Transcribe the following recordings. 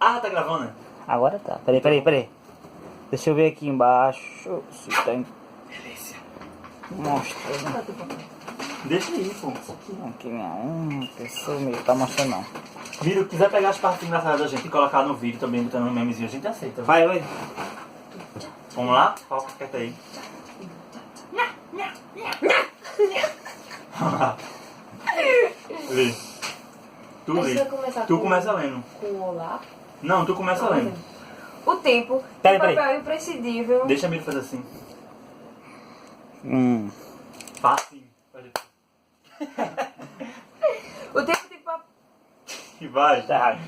Ah, tá gravando, né? Agora tá. Peraí. Deixa eu ver aqui embaixo se tem. Delícia. Mostra. Deixa aí, pô. Aqui não. Pessoa meio tá mostrando não. Miro, quiser pegar as partes engraçadas da gente e colocar no vídeo também, botando no memezinho, a gente aceita. Vai. Vamos lá? Foca quieta aí. Lê. Tu A lê. gente vai começar Tu com- começa lendo. Com o olá. Não, tu começa lendo. O tempo Peraí. tem papel imprescindível. Deixa a Miro fazer assim. Fácil. O tempo tem papel. E vai. Tá errado.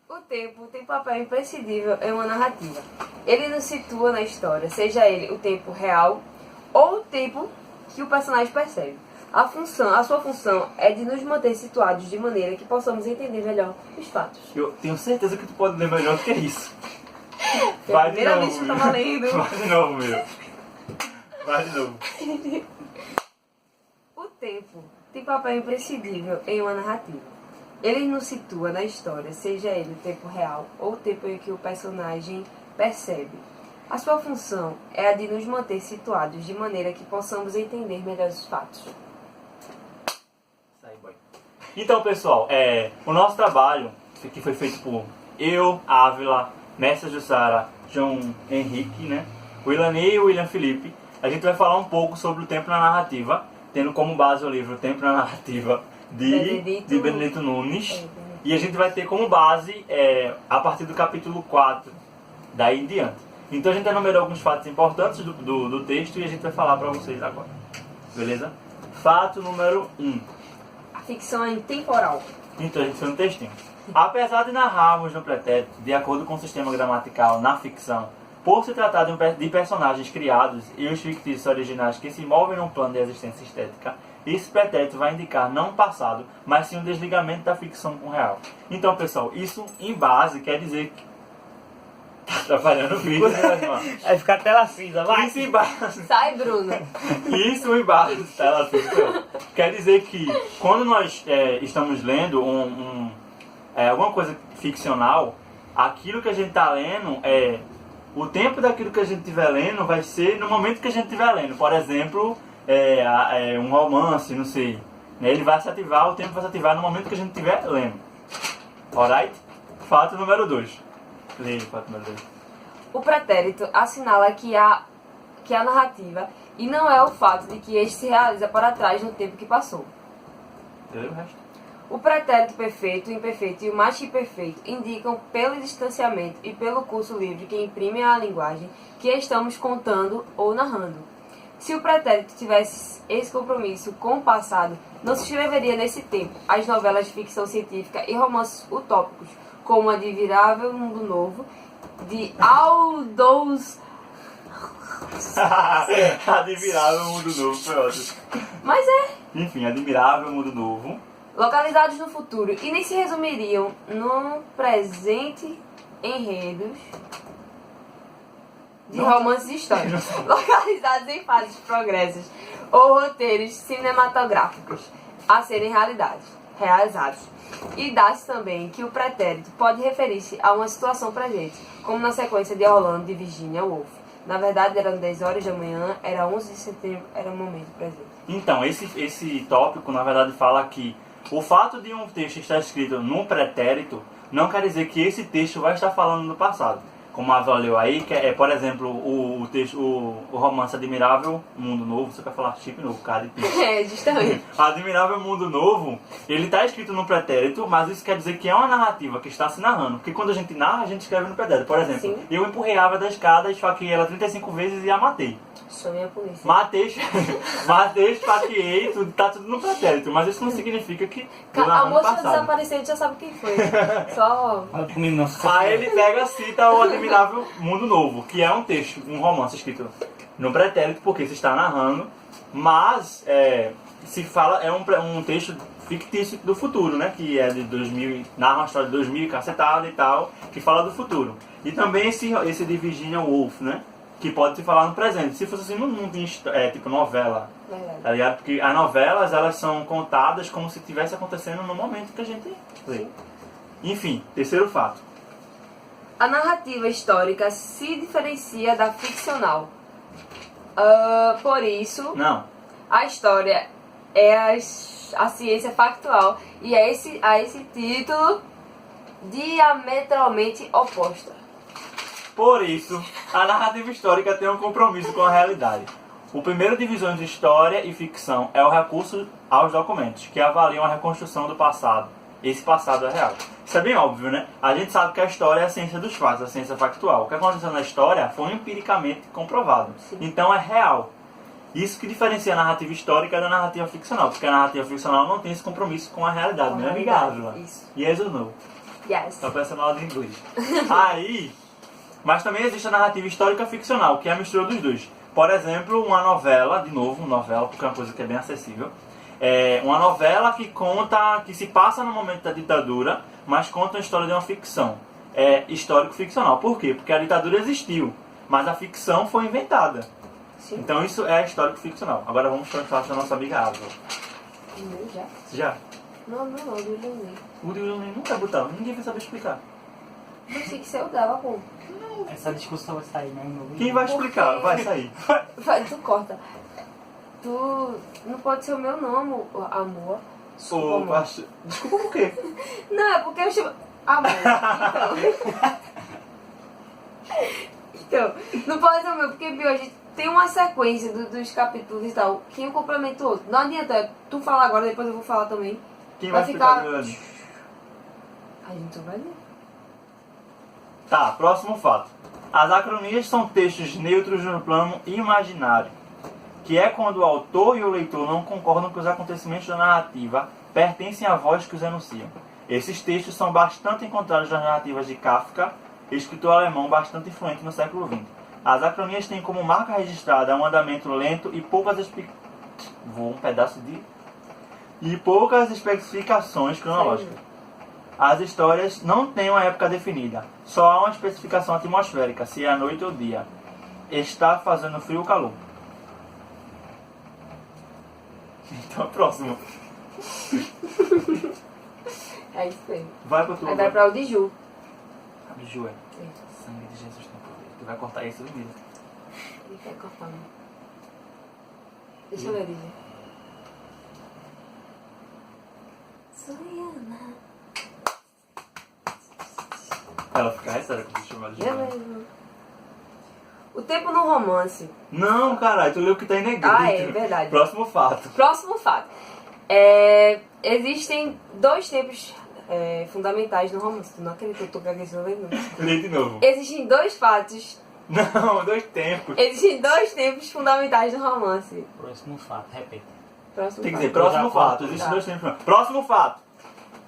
O tempo tem papel imprescindível em uma narrativa. Ele nos situa na história, seja ele o tempo real ou o tempo que o personagem percebe. A sua função é de nos manter situados de maneira que possamos entender melhor os fatos. Eu tenho certeza que tu pode ler melhor do que isso. Foi a Vai de primeira novo, vez que eu Miro. tava lendo. Vai de novo, Miro. Vai de novo. O tempo tem papel imprescindível em uma narrativa. Ele nos situa na história, seja ele o tempo real ou o tempo em que o personagem percebe. A sua função é a de nos manter situados de maneira que possamos entender melhor os fatos. Sai, boy. Então, pessoal, o nosso trabalho, que foi feito por eu, Ávila, Mestre Jussara, João Henrique, né? O Ilani e o William Felipe. A gente vai falar um pouco sobre o tempo na narrativa, tendo como base o livro Tempo na Narrativa de Benedito Nunes. E a gente vai ter como base a partir do capítulo 4, daí em diante. Então a gente enumerou alguns fatos importantes do texto e a gente vai falar para vocês agora. Beleza? Fato número 1. A ficção é intemporal. Então a gente fez um textinho. Apesar de narrarmos no pretérito, de acordo com o sistema gramatical na ficção, por se tratar de personagens criados e os fictícios originais que se movem num plano de existência estética, esse pretérito vai indicar não um passado, mas sim um desligamento da ficção com o real. Então, pessoal, isso em base quer dizer que... Tá atrapalhando o vídeo, né, irmã? Vai ficar tela cinza, vai. Isso em base... Sai, Bruno! Isso em base, tá? Quer dizer que quando nós estamos lendo alguma coisa ficcional, aquilo que a gente está lendo o tempo daquilo que a gente estiver lendo vai ser no momento que a gente estiver lendo. Por exemplo, um romance, não sei. Ele vai se ativar, o tempo vai se ativar no momento que a gente estiver lendo. Alright? Fato número 2. Leia o fato número 2. O pretérito assinala que a narrativa e não é o fato de que este se realiza para trás no tempo que passou. Entendeu o resto? O pretérito perfeito, o imperfeito e o mais que perfeito indicam pelo distanciamento e pelo curso livre que imprime a linguagem que estamos contando ou narrando. Se o pretérito tivesse esse compromisso com o passado, não se escreveria nesse tempo as novelas de ficção científica e romances utópicos, como Admirável Mundo Novo, de Aldous... Admirável Mundo Novo, foi ótimo. Mas Enfim, Admirável Mundo Novo. localizados no futuro e nem se resumiriam no presente enredos de romances históricos, localizados em fases de progressos ou roteiros cinematográficos a serem realizados. E dá-se também que o pretérito pode referir-se a uma situação presente, como na sequência de Orlando de Virginia Woolf. Na verdade, eram 10 horas da manhã, era 11 de setembro, era o momento presente. Então, esse tópico, na verdade, fala que o fato de um texto estar escrito num pretérito não quer dizer que esse texto vai estar falando do passado. Como a Ava leu aí, que por exemplo, o romance Admirável Mundo Novo, você quer falar chip novo, cara? Justamente. Admirável Mundo Novo, ele está escrito no pretérito, mas isso quer dizer que é uma narrativa que está se narrando. Porque quando a gente narra, a gente escreve no pretérito. Por exemplo, Sim. eu empurrei a Ava da escada, esfaqueei ela 35 vezes e a matei. Chame a polícia. Matei, esfaqueei, tá tudo no pretérito. Mas isso não significa que... A moça desapareceu, a gente já sabe quem foi. Só... Olha comigo não. Aí ele pega e cita o Admirável Mundo Novo, que é um texto, um romance escrito no pretérito, porque se está narrando, mas se fala, um texto fictício do futuro, né? Que é de 2000, narra uma história de 2000 cacetada e tal, que fala do futuro. E também esse de Virginia Woolf, né? Que pode se falar no presente. Se fosse assim, não tinha tipo novela, Verdade. tá ligado? Porque as novelas, elas são contadas como se estivesse acontecendo no momento que a gente lê. Enfim, terceiro fato. A narrativa histórica se diferencia da ficcional. Por isso, Não. a história é a ciência factual e a esse título diametralmente oposta. Por isso, a narrativa histórica tem um compromisso com a realidade. O primeiro divisão de história e ficção é o recurso aos documentos, que avaliam a reconstrução do passado. Esse passado é real. Isso é bem óbvio, né? A gente sabe que a história é a ciência dos fatos, a ciência factual. O que aconteceu na história foi empiricamente comprovado. Sim. Então é real. Isso que diferencia a narrativa histórica da narrativa ficcional, porque a narrativa ficcional não tem esse compromisso com a realidade, Com a né, realidade, amigável? isso. Yes or no? Yes. Tá pensando aula de inglês. Aí, mas também existe a narrativa histórica ficcional, que é a mistura dos dois. Por exemplo, uma novela, de novo, novela, porque é uma coisa que é bem acessível. É uma novela que conta, que se passa no momento da ditadura, mas conta a história de uma ficção. É histórico-ficcional. Por quê? Porque a ditadura existiu, mas a ficção foi inventada. Sim. Então isso é histórico-ficcional. Agora vamos para a nossa amiga Ávila. Meu já? Já? Não, do Illuminati. O de não quer botar, ninguém vai saber explicar. Eu sei que você dava, pô. Essa discussão vai sair, né? No vídeo. Quem vai explicar? Porque- Vai sair. Tu corta. Tu não pode ser o meu nome, amor. Desculpa, Pô, amor. acho... Desculpa por quê? Não, é porque eu chamo. Amor. Então, não pode ser o meu, porque Bio, a gente tem uma sequência dos capítulos e tal, que um complementa o outro. Não adianta tu falar agora, depois eu vou falar também. Quem Vai vai explicar, ficar- Milani? A gente vai ver. Tá, próximo fato. As acronias são textos neutros no plano imaginário, que é quando o autor e o leitor não concordam que os acontecimentos da narrativa pertencem à voz que os enunciam. Esses textos são bastante encontrados nas narrativas de Kafka, escritor alemão bastante influente no século XX. As acronias têm como marca registrada um andamento lento e poucas especificações cronológicas. As histórias não têm uma época definida, só há uma especificação atmosférica, se é a noite ou dia. Está fazendo frio ou calor. Então, próximo. É isso aí. Vai pro tu. Aí vai pra o de Ju. Biju, é. Sangue de Jesus tem poder. Tu vai cortar isso vídeo. Ele quer cortar, né? Deixa eu ler, DJ. Soriana. Ela fica restada quando tu chamar de Ju. Beleza. O tempo no romance. Não, caralho, tu leu o que tá em negrito. Ah, é verdade. Próximo fato. Próximo fato. Existem dois tempos fundamentais no romance. Tu não acredita que eu tô gaguejando lendo? Lê de novo. Existem dois fatos. Não, 2 tempos. Existem dois tempos fundamentais no romance. Próximo fato, repete. Próximo Tem que fato. dizer, próximo Já fato. fato. Existem Tá. 2 tempos. Próximo fato.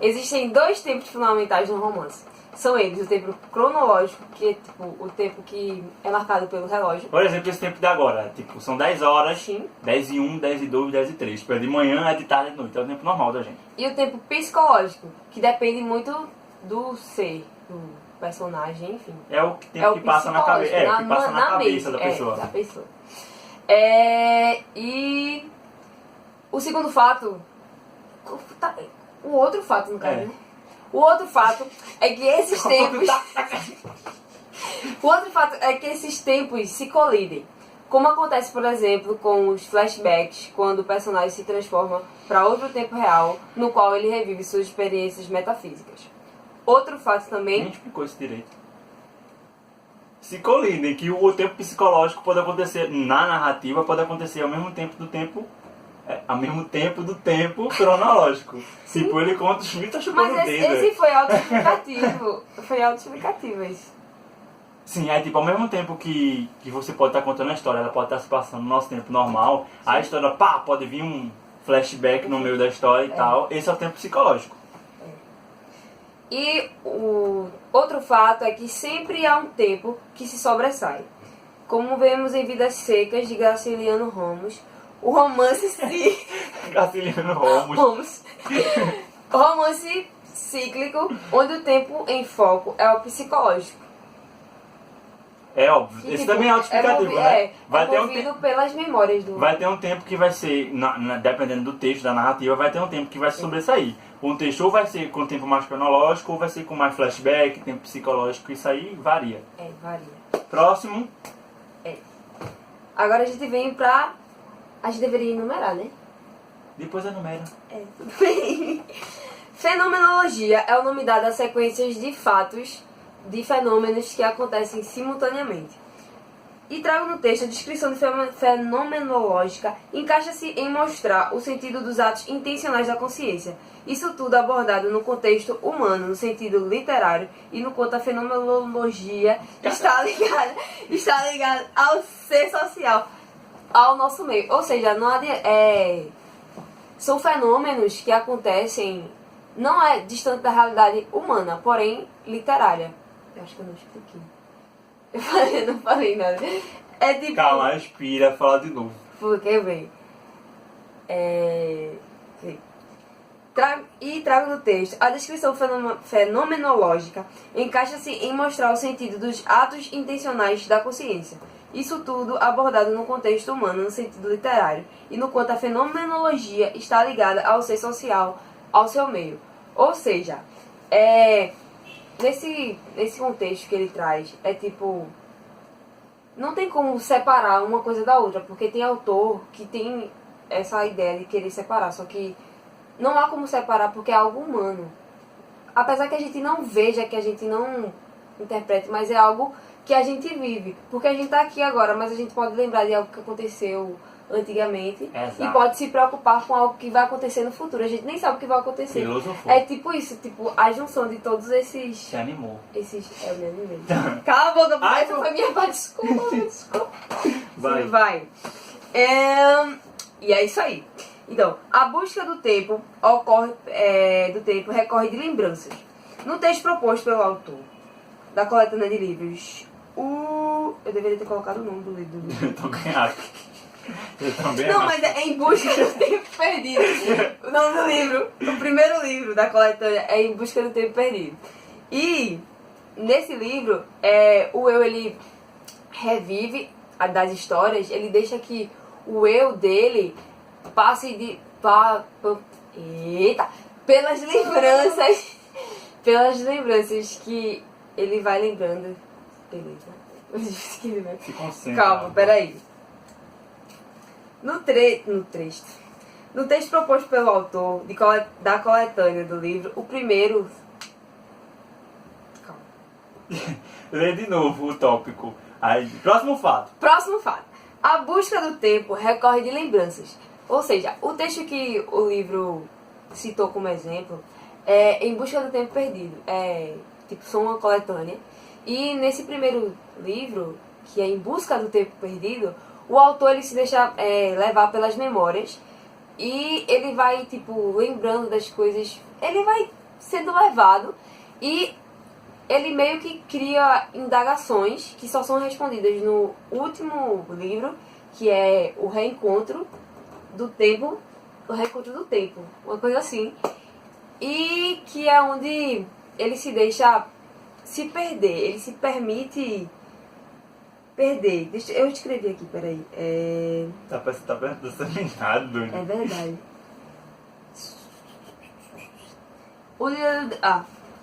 Existem dois tempos fundamentais no romance. São eles, o tempo cronológico, que é tipo o tempo que é marcado pelo relógio. Por exemplo, esse tempo de agora. Tipo, são 10 horas. Sim. 10 e 1, 10 e 2, 10 e 3. Tipo, é de manhã, é de tarde, é de noite. É o tempo normal da gente. E o tempo psicológico, que depende muito do ser, do personagem, enfim. É o tempo que passa na cabeça. psicológico, É, o que passa na cabeça mente, da pessoa. da pessoa. E o segundo fato. O outro fato, no caso, É. né? O outro fato é que esses tempos. O outro fato é que esses tempos se colidem. Como acontece, por exemplo, com os flashbacks, quando o personagem se transforma para outro tempo real, no qual ele revive suas experiências metafísicas. Outro fato Nem também. explicou isso direito. Se colidem, que o tempo psicológico pode acontecer na narrativa, pode acontecer ao mesmo tempo do tempo. Ao mesmo tempo do tempo cronológico. Tipo, ele conta os mitos chupando Mas o esse, dedo. esse foi autoexplicativo. Foi autoexplicativo isso. Sim, é tipo, ao mesmo tempo que você pode estar contando a história, ela pode estar se passando no nosso tempo normal, a história, pá, pode vir um flashback no meio da história e tal. Esse é o tempo psicológico. E o outro fato é que sempre há um tempo que se sobressai. Como vemos em Vidas Secas, de Graciliano Ramos, o romance Graciliano Ramos. O romance cíclico, onde o tempo em foco é o psicológico. É óbvio. Que, Esse tipo, também é autoexplicativo, né? Vai ter tempo. pelas memórias do... Vai ter um tempo que vai ser, dependendo do texto, da narrativa, vai ter um tempo que vai se sobressair. Um texto ou vai ser com tempo mais cronológico, ou vai ser com mais flashback, tempo psicológico, isso aí varia. Varia. Próximo. Agora a gente vem pra... A gente deveria enumerar, né? Depois enumera. Bem, fenomenologia é o nome dado a sequências de fatos, de fenômenos que acontecem simultaneamente. E trago no texto a descrição de fenomenológica encaixa-se em mostrar o sentido dos atos intencionais da consciência. Isso tudo abordado no contexto humano, no sentido literário, e no quanto a fenomenologia está ligada ao ser social, ao nosso meio. Ou seja, são fenômenos que acontecem, não é distante da realidade humana, porém literária. Eu acho que eu não expliquei. Eu não falei nada. É tipo... Calma, respira, fala de novo. Porque, bem... Trago no texto a descrição fenomenológica encaixa-se em mostrar o sentido dos atos intencionais da consciência. Isso tudo abordado no contexto humano, no sentido literário, e no quanto a fenomenologia está ligada ao ser social, ao seu meio. Ou seja, nesse contexto que ele traz, é tipo... Não tem como separar uma coisa da outra, porque tem autor que tem essa ideia de querer separar, só que não há como separar porque é algo humano. Apesar que a gente não veja, que a gente não interprete, mas é algo que a gente vive. Porque a gente tá aqui agora, mas a gente pode lembrar de algo que aconteceu antigamente. Exato. E pode se preocupar com algo que vai acontecer no futuro. A gente nem sabe o que vai acontecer. Filosofou. É tipo isso, tipo a junção de todos esses... Se animou. Eu me animei. Cala a boca, Ai, essa foi minha parte. Desculpa. Vai. E é isso aí. Então, a busca do tempo recorre de lembranças. No texto proposto pelo autor da coletânea de livros, eu deveria ter colocado o nome do livro. Eu também acho. Não, mas é Em Busca do Tempo Perdido. O nome do livro, o primeiro livro da coletânea é Em Busca do Tempo Perdido. E nesse livro, o eu, ele revive das histórias, ele deixa que o eu dele passe pelas lembranças que ele vai lembrando. Beleza. Se concentra. Calma, peraí. No texto proposto pelo autor da coletânea do livro, o primeiro... Calma. Lê de novo o tópico. Aí, próximo fato. A busca do tempo recorre de lembranças. Ou seja, o texto que o livro citou como exemplo é Em Busca do Tempo Perdido. São uma coletânea. E nesse primeiro livro, que é Em Busca do Tempo Perdido, o autor ele se deixa levar pelas memórias e ele vai, lembrando das coisas. Ele vai sendo levado e ele meio que cria indagações que só são respondidas no último livro, que é O Reencontro do Tempo, uma coisa assim. E que é onde ele se deixa se perder, ele se permite perder. Eu escrevi aqui, peraí. Tá perto seminado. É verdade.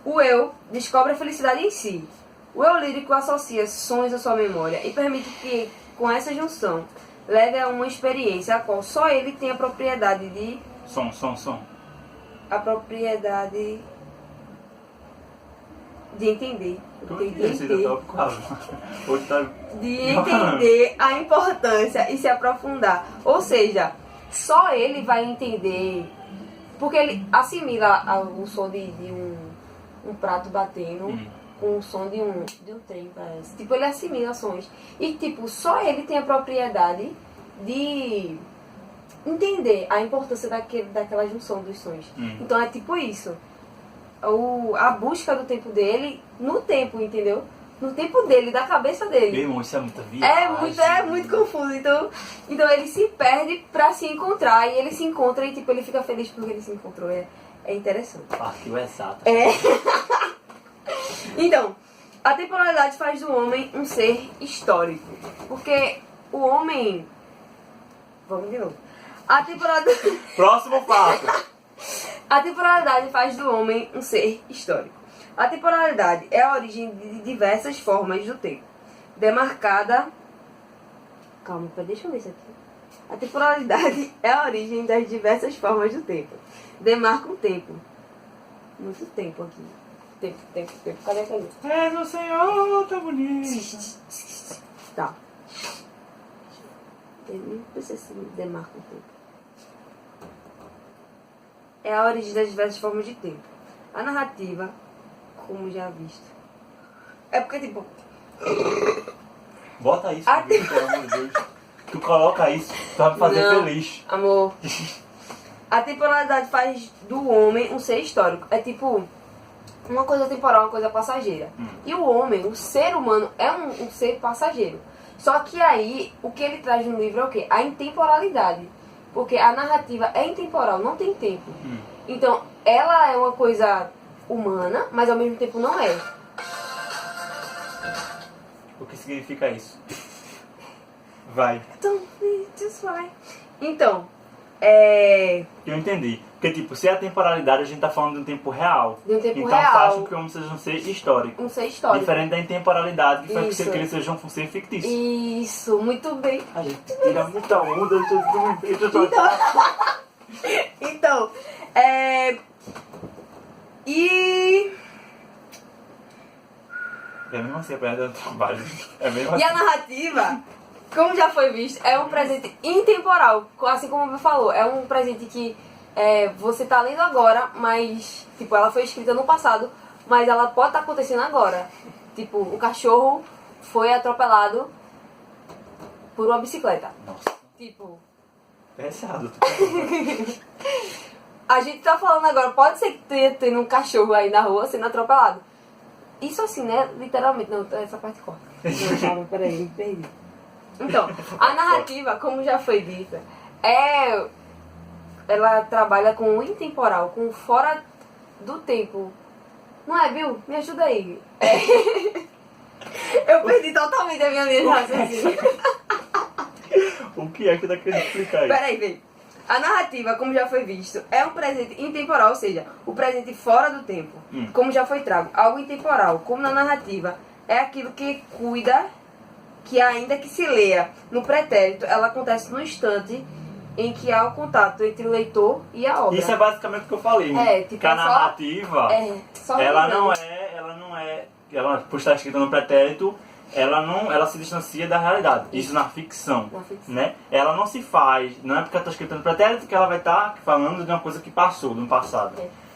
O eu descobre a felicidade em si. O eu lírico associa sonhos à sua memória e permite que, com essa junção, leve a uma experiência a qual só ele tem a propriedade de... Som. A propriedade de entender. De entender a importância e se aprofundar. Ou seja, só ele vai entender, porque ele assimila o som de um prato batendo com o som de um trem, parece. Ele assimila sons. E, só ele tem a propriedade de entender a importância daquela junção dos sons. Então é isso. A busca do tempo dele no tempo, entendeu? No tempo dele, da cabeça dele. Meu irmão, isso é muita viagem. É muito confuso. Então ele se perde pra se encontrar. E ele se encontra e ele fica feliz porque ele se encontrou. É interessante. Partiu exato. Então, A temporalidade faz do homem um ser histórico. Porque o homem... Vamos de novo. A temporalidade... Próximo fato. A temporalidade faz do homem um ser histórico. A temporalidade é a origem de diversas formas do tempo. Demarcada... Calma, deixa eu ler isso aqui. A temporalidade é a origem das diversas formas do tempo. Demarca um tempo. Muito tempo aqui. Tempo. Cadê a caneta? És o Senhor, tá bonito. Tá. Não precisa se demarca um tempo. É a origem das diversas formas de tempo. A narrativa, como já visto. É porque, tipo... Bota isso, Ah, comigo, pelo amor de Deus. Tu coloca isso, tu vai me fazer Não, feliz. amor. A temporalidade faz do homem um ser histórico. É tipo... Uma coisa temporal, uma coisa passageira. E o homem, o ser humano, é um ser passageiro. Só que aí, o que ele traz no livro é o quê? A intemporalidade. Porque a narrativa é intemporal, não tem tempo. Então, ela é uma coisa humana, mas ao mesmo tempo não é. O que significa isso? Vai. Então, Eu entendi. Porque, tipo, se é a temporalidade, a gente tá falando de um tempo real. De um tempo então real. faz com que o homem seja um ser histórico. um ser histórico. Diferente da intemporalidade, que faz com Isso. que ele seja um ser fictício. Isso, muito bem. A gente tira muita onda, Então, e É mesmo assim, apesar do trabalho. É mesmo assim. a narrativa, como já foi visto, é um presente intemporal. Assim como você falou, é um presente que você tá lendo agora, mas, tipo, ela foi escrita no passado, mas ela pode estar acontecendo agora. Tipo, o cachorro foi atropelado por uma bicicleta. Nossa, Tipo, pesado. a gente tá falando agora, pode ser que tenha tendo um cachorro aí na rua sendo atropelado. Isso assim, né? Literalmente. Não, essa parte corta. Não, calma, peraí, me perdi. Então, a narrativa, como já foi dita, ela trabalha com o intemporal, com o fora do tempo. Não é, Bill? Me ajuda aí. Eu perdi totalmente a minha linha de raciocínio. O que é que tá querendo explicar aí? Peraí, vem. A narrativa, como já foi visto, é um presente intemporal, ou seja, o presente fora do tempo. Como já foi trago, algo intemporal, como na narrativa, é aquilo que cuida, que ainda que se leia no pretérito, ela acontece no instante em que há o contato entre o leitor e a obra. Isso é basicamente o que eu falei, né? Tipo, que a narrativa, só ela lembrando. por estar escrita no pretérito, ela se distancia da realidade. Isso na ficção, Na ficção. né? Ela não se faz, não é porque ela está escrita no pretérito que ela vai estar falando de uma coisa que passou, no passado.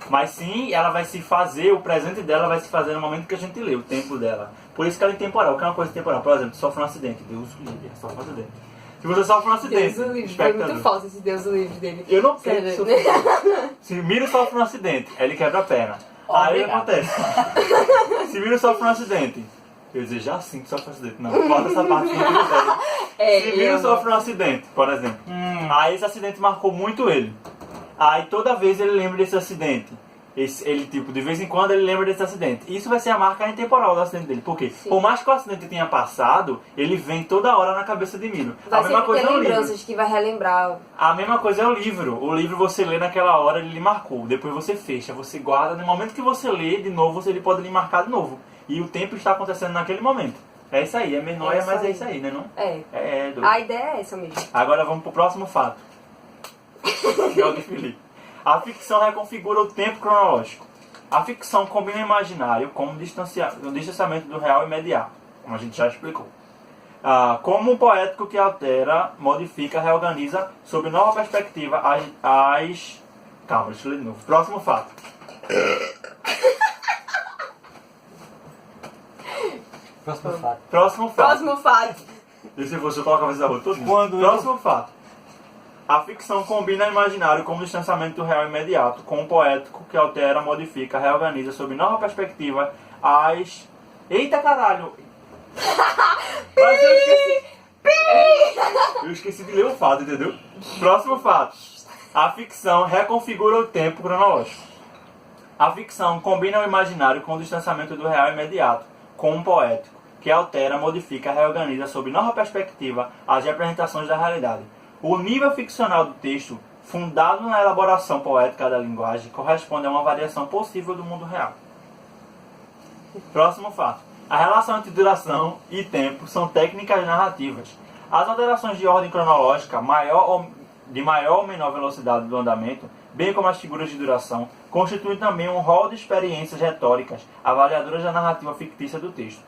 Mas sim, ela vai se fazer, o presente dela vai se fazer no momento que a gente lê, o tempo dela. Por isso que ela é intemporal. O que é uma coisa temporal? Por exemplo, sofre um acidente. Deus o livre, sofre um acidente. Se você sofre um acidente, Deus o livre, foi muito falso esse Deus o livre dele. eu não quero que Sério. sofra. Se Miro sofre um acidente, aí ele quebra a perna. Aí o que acontece? Se Miro sofre um acidente, eu ia dizer, já sim que sofre um acidente. Não, bota essa parte que eu quiser. Se Miro sofre um acidente, por exemplo, aí esse acidente marcou muito ele. Aí toda vez ele lembra desse acidente. Ele, tipo, de vez em quando ele lembra desse acidente. Isso vai ser a marca intemporal do acidente dele. Por quê? Sim. Por mais que o acidente tenha passado, ele vem toda hora na cabeça de Miro. Vai A mesma sempre coisa ter é o livro. lembranças que vai relembrar. A mesma coisa é o livro. O livro você lê naquela hora, ele lhe marcou. Depois você fecha, você guarda. No momento que você lê de novo, ele pode lhe marcar de novo. E o tempo está acontecendo naquele momento. É isso aí, é menor, mas é isso aí, né? Não? É doido. A ideia é essa mesmo. Agora vamos pro próximo fato. Que é o de Felipe. A ficção reconfigura o tempo cronológico. A ficção combina o imaginário com o distanciamento do real imediato, como a gente já explicou. Como um poético que altera, modifica, reorganiza, sob nova perspectiva, Calma, deixa eu ler de novo. Próximo fato. Próximo fato. Próximo fato. Próximo fato. E se você coloca a vez da rua todo Quando Próximo fato. A ficção combina o imaginário com o distanciamento do real imediato, com o poético que altera, modifica, reorganiza, sob nova perspectiva, Eita caralho! Mas eu esqueci. Eu esqueci de ler o fato, entendeu? Próximo fato. A ficção reconfigura o tempo cronológico. A ficção combina o imaginário com o distanciamento do real imediato, com um poético, que altera, modifica, reorganiza sob nova perspectiva as representações da realidade. O nível ficcional do texto, fundado na elaboração poética da linguagem, corresponde a uma variação possível do mundo real. Próximo fato. A relação entre duração e tempo são técnicas narrativas. As alterações de ordem cronológica, de maior ou menor velocidade do andamento, bem como as figuras de duração, constituem também um rol de experiências retóricas avaliadoras da narrativa fictícia do texto.